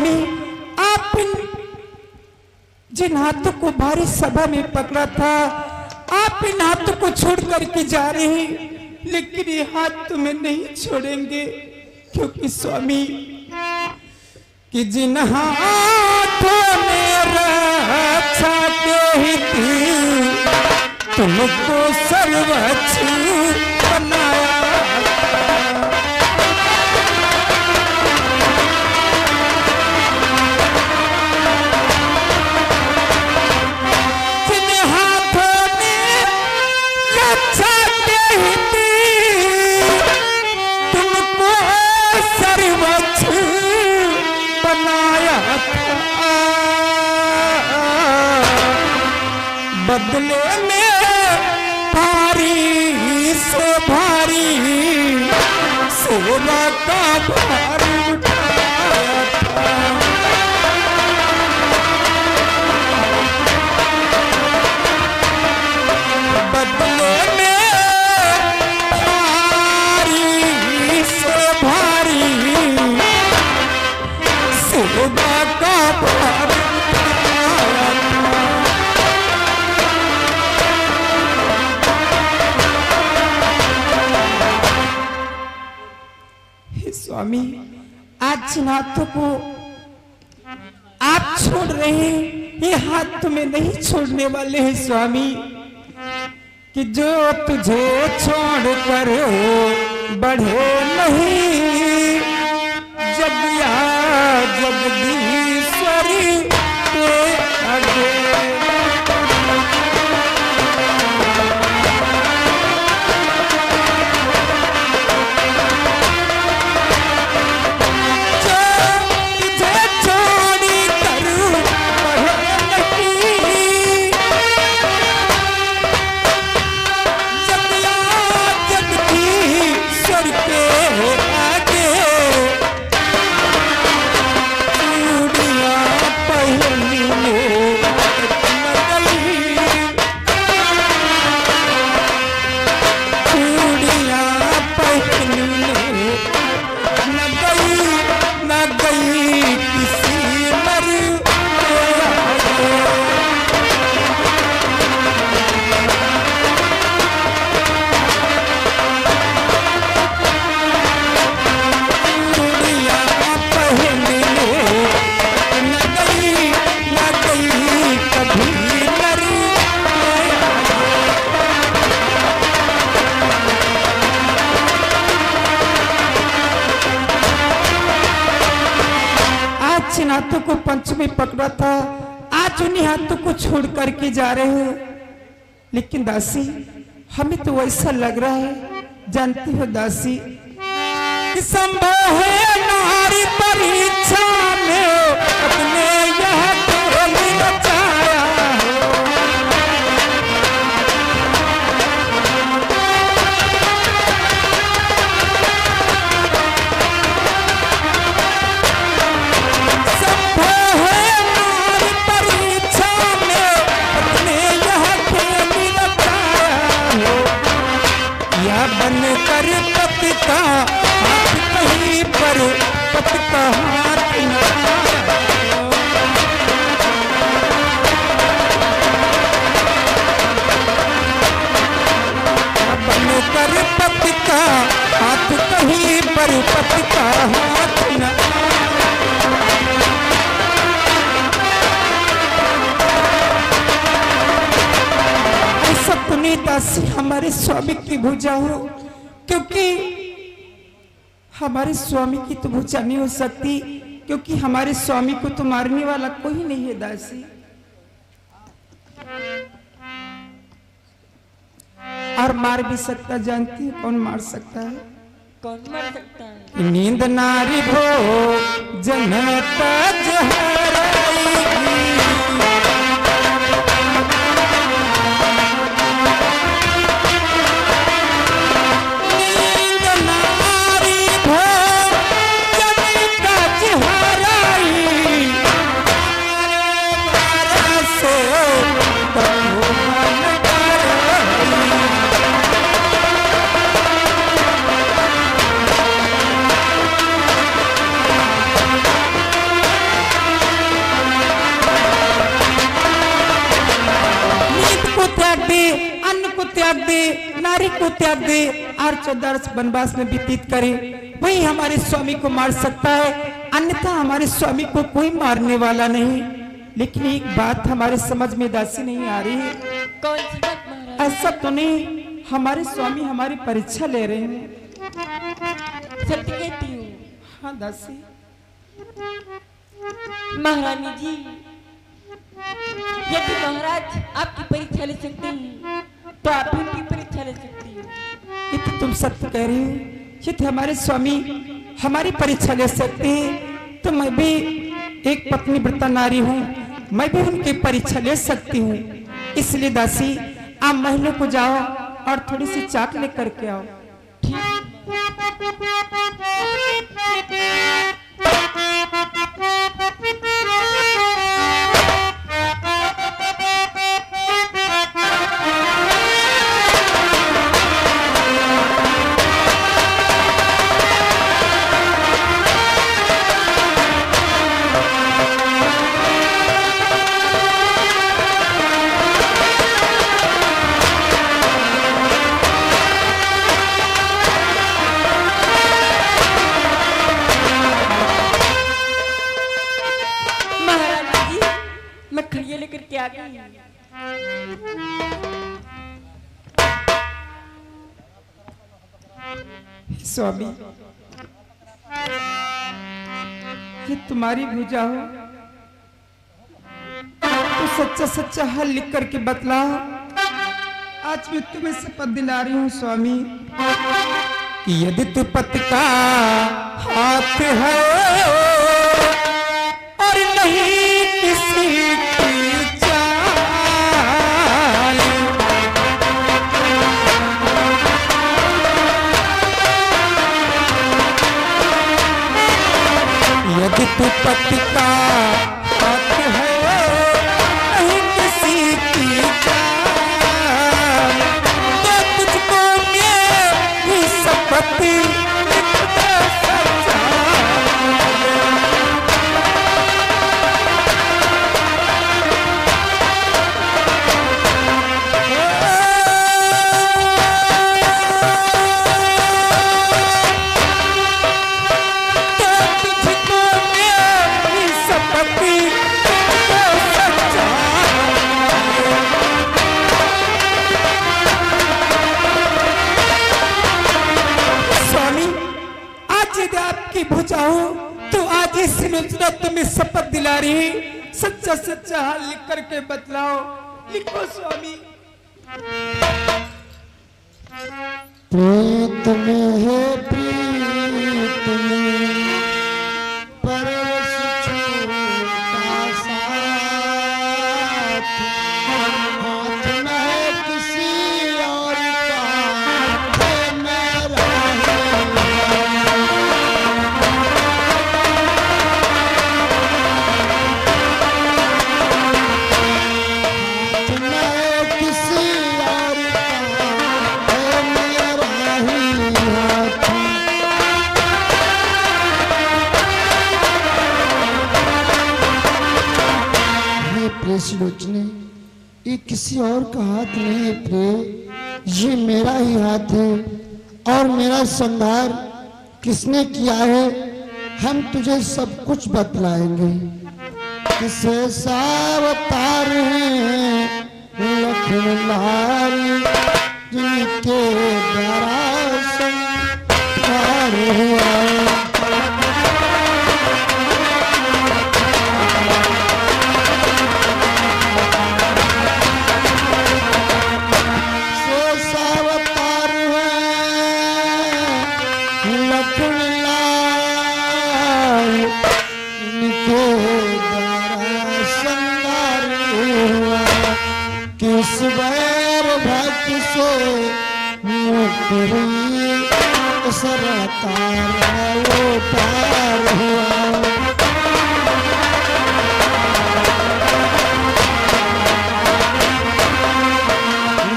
स्वामी आप जिन हाथों को भारी सभा में पकड़ा था, आप इन हाथों को छोड़ करके जा रहे हैं, लेकिन ये हाथ तुम्हें नहीं छोड़ेंगे, क्योंकि स्वामी कि जिन हाथों में रक्षा के तुमको सर्वोच्च बनाया, बदले में भारी से भारी सेवा का भार उठाया था। बदले में भारी से भारी सेवा का भार स्वामी, आज जिन हाथों को आप छोड़ रहे हैं, ये हाथ तुम्हें नहीं छोड़ने वाले हैं स्वामी। कि जो तुझे छोड़ कर बढ़े नहीं, जगिया जगदीश्वरी के आगे। हाथों को पंच में पकड़ा था, आज उन्हीं हाथों को छोड़ करके जा रहे हो। लेकिन दासी, हमें तो ऐसा लग रहा है, जानती हो दासी, कि संभव है नारी परीक्षा में अपने यह खेल बचाया हो। बनकर पति का हाथ कहीं पर पति का हाथ न बनकर पति का हाथ कहीं पर पति का हाथ न। ऐसा पुनीत दासी हमारे स्वामी की भुजा हो, क्योंकि हमारे स्वामी की तो भुजा नहीं हो सकती, क्योंकि हमारे स्वामी को तो मारने वाला कोई नहीं है दासी। और मार भी सकता, जानती है कौन मार सकता है? कौन मार सकता है? नींद नारी भो जनता जहराई, त्याग दे, नारी को त्याग दे और 14 वर्ष वनवास में व्यतीत करे, वही हमारे स्वामी को मार सकता है, अन्यथा हमारे स्वामी को कोई मारने वाला नहीं। लेकिन एक बात हमारे समझ में दासी नहीं आ रही है। कौन सी बात महाराज? ऐसा तो नहीं हमारे स्वामी हमारी परीक्षा ले रहे हैं? सत्य कहती हूँ। हाँ दासी। महारानी जी, यदि महाराज आपकी परीक्षा ले सकते हैं तो आप भी उनकी परीक्षा ले सकती हैं। ये तो तुम सत्य कह रही हो। यदि हमारे स्वामी हमारी परीक्षा ले सकते हैं तो मैं भी एक पत्नी व्रता नारी हूँ, मैं भी उनकी परीक्षा ले सकती हूँ। इसलिए दासी आप महलों को जाओ और थोड़ी सी चाट लेकर के आओ। स्वामी, ये तुम्हारी भुजा हो तो सच्चा सच्चा हल लिख करके बतलाओ। आज मैं तुम्हें शपथ दिला रही हूँ स्वामी कि यदि तू पति का हाथ है और नहीं किसी की चाल, यदि तू पति का हाथ है नहीं किसी की चाल, तो तुझको मेरी शपथ भुजाओ तो आज ही सुलोचना तुम्हें शपथ दिला रही, सच्चा सच्चा हाल लिख करके बतलाओ। लिखो स्वामी। प्रीत में है प्रीत में परवश छूटा साथ, हाथ में है किसी और का है मेरा सुलोचने, ये किसी और का हाथ नहीं है प्रिय, ये मेरा ही हाथ है। और मेरा संहार किसने किया है हम तुझे सब कुछ बतलाएंगे। किसे सावतार हैं लखनलाल जिनके द्वारा संहार हुआ। किस बैर भक्त से मुक्त हुई सरकार वो पार हुआ।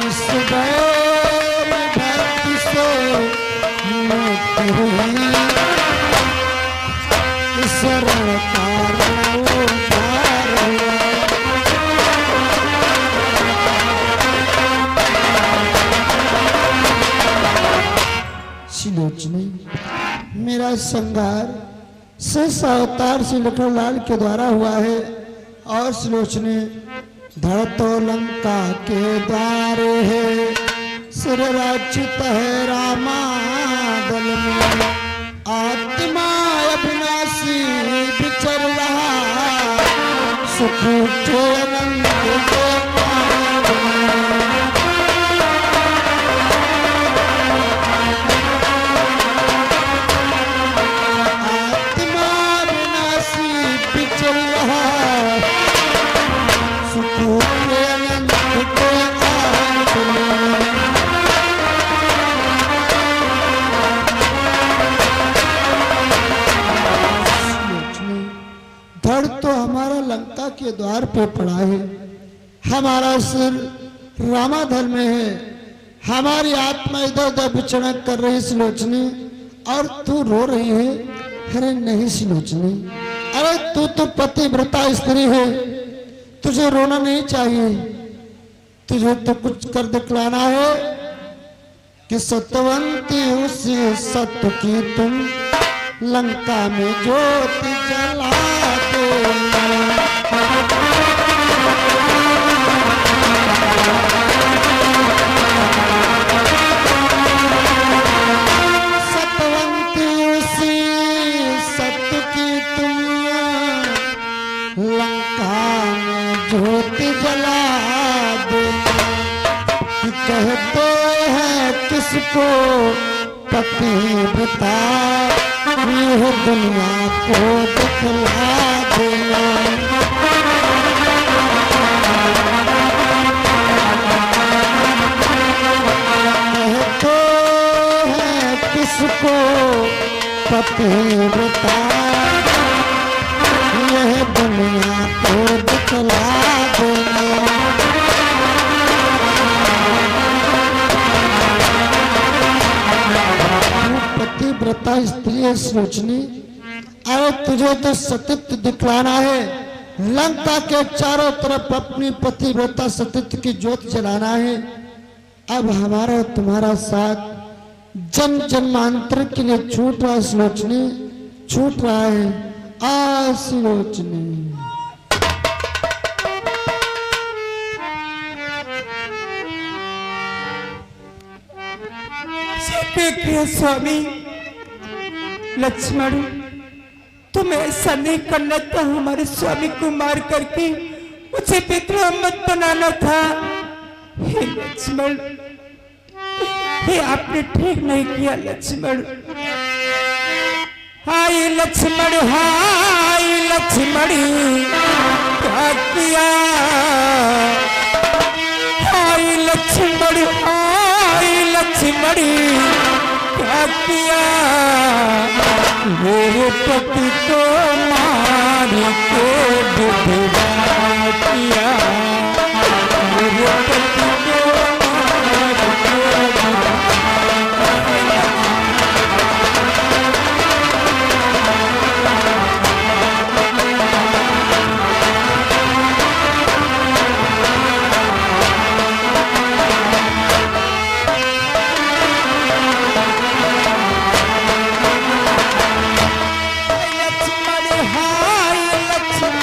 किस बैर भक्त से मुक्त हुई सरकार वो पार हुआ। संहार शेष अवतार श्री लखनलाल के द्वारा हुआ है। और सुलोचने धड़ तो लंका के द्वारे है, सिर राचित है रामा दल में, आत्मा अविनाशी विचर रहा, सुख उठे अनंत के पार में। आत्मा अविनाशी विचर रहा, सुख उठे अनंत के पार में। धड़ तो हमारा लंका के द्वार पे पड़ा है, हमारा सिर रामाधल में है, हमारी आत्मा इधर उधर विचरण कर रही सुलोचनी, और तू रो रही है। अरे नहीं सुलोचनी, अरे तू तो पतिव्रता स्त्री है, तुझे रोना नहीं चाहिए। तुझे तो कुछ कर दिखलाना है कि सत्यवंती उसी सत्य की तुम लंका में ज्योति जला दो। सत्यवंती उसी सत्य की तुम लंका में ज्योति जला दो। कि कहते हैं किसको पतिव्रता, यह दुनिया को दिखला देना। कहते हैं किसको पतिव्रता, यह दुनिया को दिखला देना। पतिव्रता स्त्री है सुलोचनी, अरे तुझे तो सतीत्व दिखलाना है, लंका के चारों तरफ अपनी पतिव्रता सतीत्व की ज्योत जलाना है। अब हमारा तुम्हारा साथ जन्म जन्मांतर के लिए छूट रहा है सुलोचनी, छूट रहा है। आ सुलोचनी देखिए स्वामी लक्ष्मण, तुम ऐसा नहीं करना था, हमारे स्वामी को मार करके मुझे विद्रोह मत बनाना था। हे लक्ष्मण, हे आपने ठीक नहीं किया लक्ष्मण। हाय लक्ष्मण, हाय लक्ष्मण, क्या किया? हाय लक्ष्मण, हाय लक्ष्मण, क्या किया? मेरे पति को मार के विधवा किया। मेरे पति को मार के लक्ष्मण, हाय लक्ष्मण,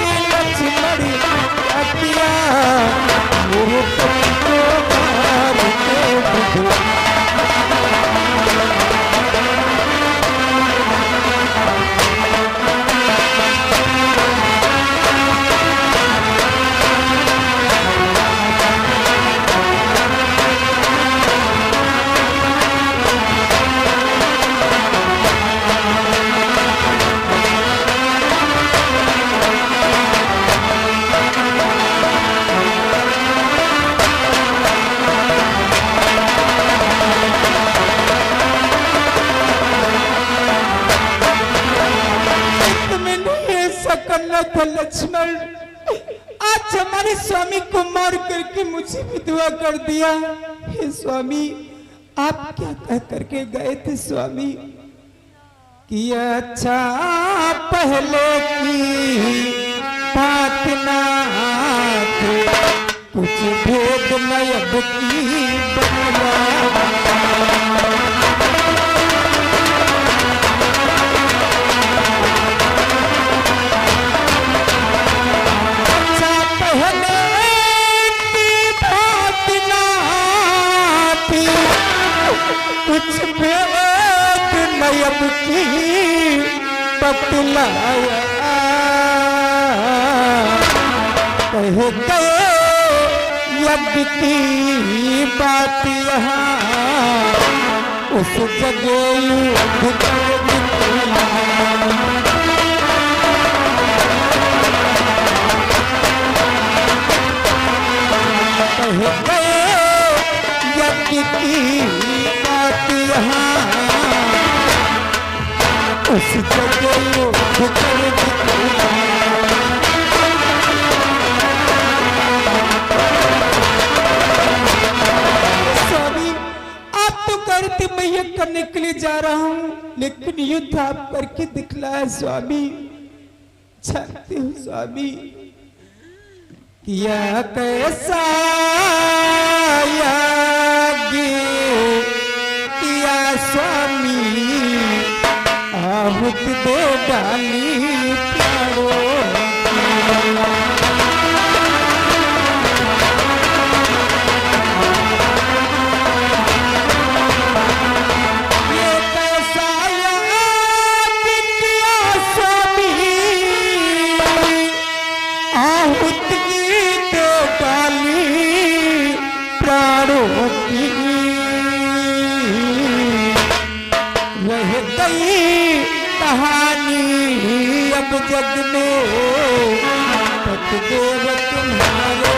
ये लक्ष्मण क्या किया मेरे पति को मार के बुझा। करना था लक्ष्मण, आज हमारे स्वामी को मार करके मुझे विधवा कर दिया। हे स्वामी, आप क्या कह करके गए थे स्वामी कि अच्छा पहले की बात ना थे, कुछ भेद न अब की बतला। कुछ भेद नयब की बतलाया, कह गए यज्ञ की बात यहाँ उस जगह युद्ध कर दिखलाया। कह गए यज्ञ की बात यहाँ उस जगह युद्ध कर दिखलाया। स्वामी, आप तो कहते मैं ये करने के लिए जा रहा हूँ, लेकिन युद्ध आप करके दिखलाया स्वामी। जानते हो स्वामी किया कैसा यागी किया स्वामी, आहुत दे डाली प्यारों ये कैसा यागी किया स्वामी, आहुत प्राणों की रह गई कहानी अब जग में पतदेव तुम्हारे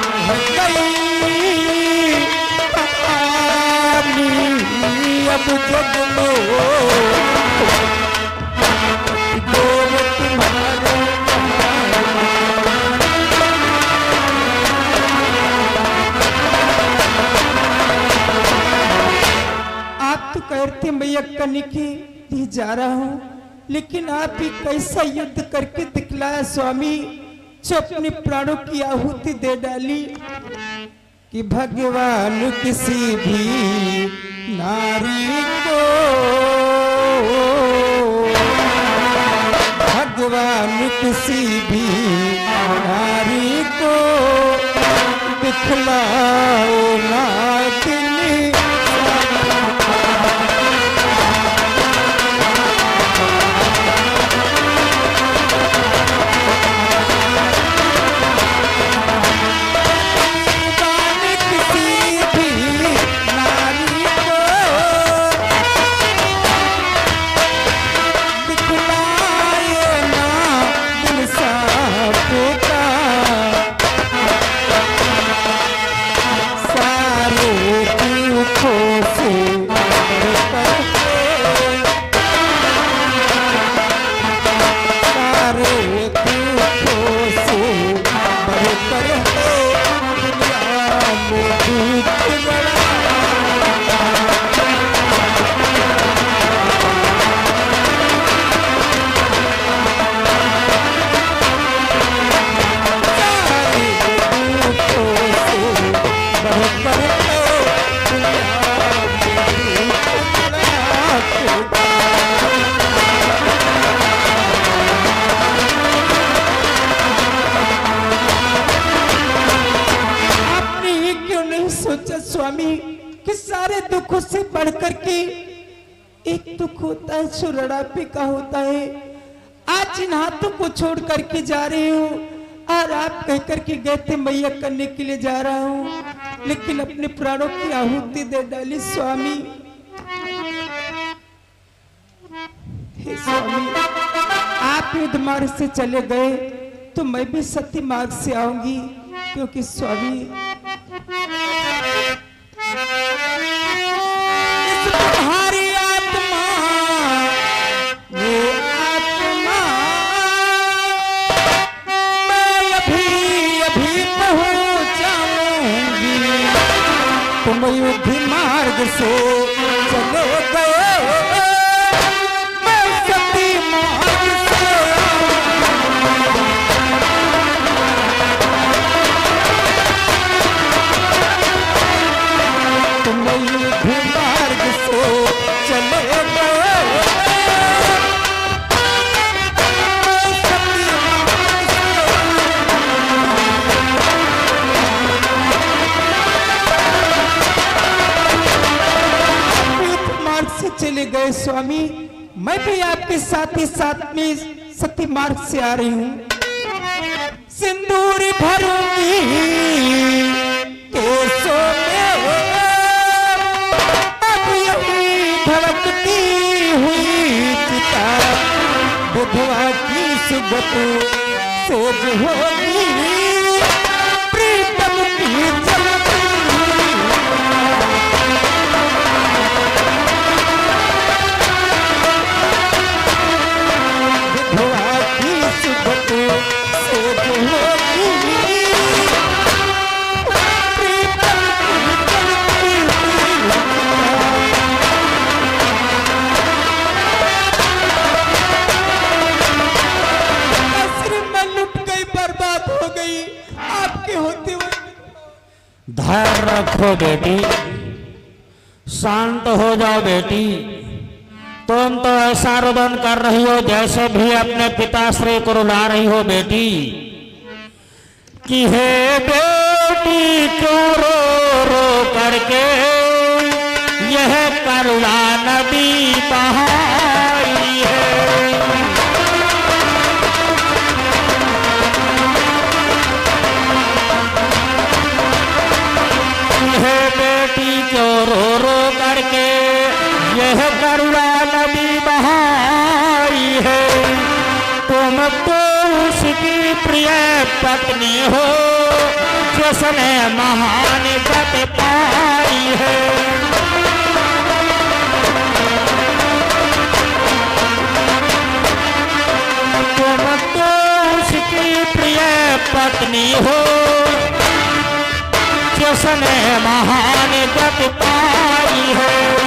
रह गई कहानी अब जग में कहते मैं यज्ञ के जा रहा हूँ, लेकिन आप भी कैसा युद्ध करके दिखलाया स्वामी, जो अपने प्राणों की आहुति दे डाली कि भगवान किसी भी नारी को, भगवान किसी भी नारी को दिखलाओ ना दिल पर दुखों से बढ़ करके एक दुख होता है जो रड़ापे का होता है। आज इन हाथों को छोड़ करके जा रहे हो और आप कह करके गए थे मैया करने के लिए जा रहा हूँ, लेकिन अपने प्राणों की आहुति दे डाली स्वामी। हे स्वामी, आप युद्ध मार्ग से चले गए तो मैं भी सत्य मार्ग से आऊंगी, क्योंकि स्वामी तुम्हारी आत्मा, ये आत्मा मैं अभी पहुंच जाऊंगी। तुम युद्ध मार्ग से चले गए, मैं सती मार्ग से तुम युद्ध मार्ग से चले गए, मैं सती मार्ग से युद्ध मार्ग से चले गए स्वामी। मैं भी आपके साथ ही साथ में सती मार्ग से आ रही हूँ। सिंदूर भरूंगी केसों में, अब यही धड़कती हुई चिता विधवा की सुबह से जो होगी, प्रीतम की जलती हुई विधवा की सुबह से जो होगी, प्रीतम की जलती हुई असर में लुट गई, बर्बाद हो गई आपके होते हुए। धैर्य रखो बेटी, शांत हो जाओ बेटी। तुम तो ऐसा रुदन कर रही हो जैसे भी अपने पिताश्री को रुला रही हो बेटी, कि हे बेटी क्यों रो रो करके यह करुणा नदी बहाई है। हे बेटी क्यों रो रो करके यह करुणा नदी बहाई है। तुम तो उसकी प्रिय पत्नी हो जिसने महान गति पाई है। तुम तो उसकी प्रिय पत्नी हो जिसने महान गति पाई है।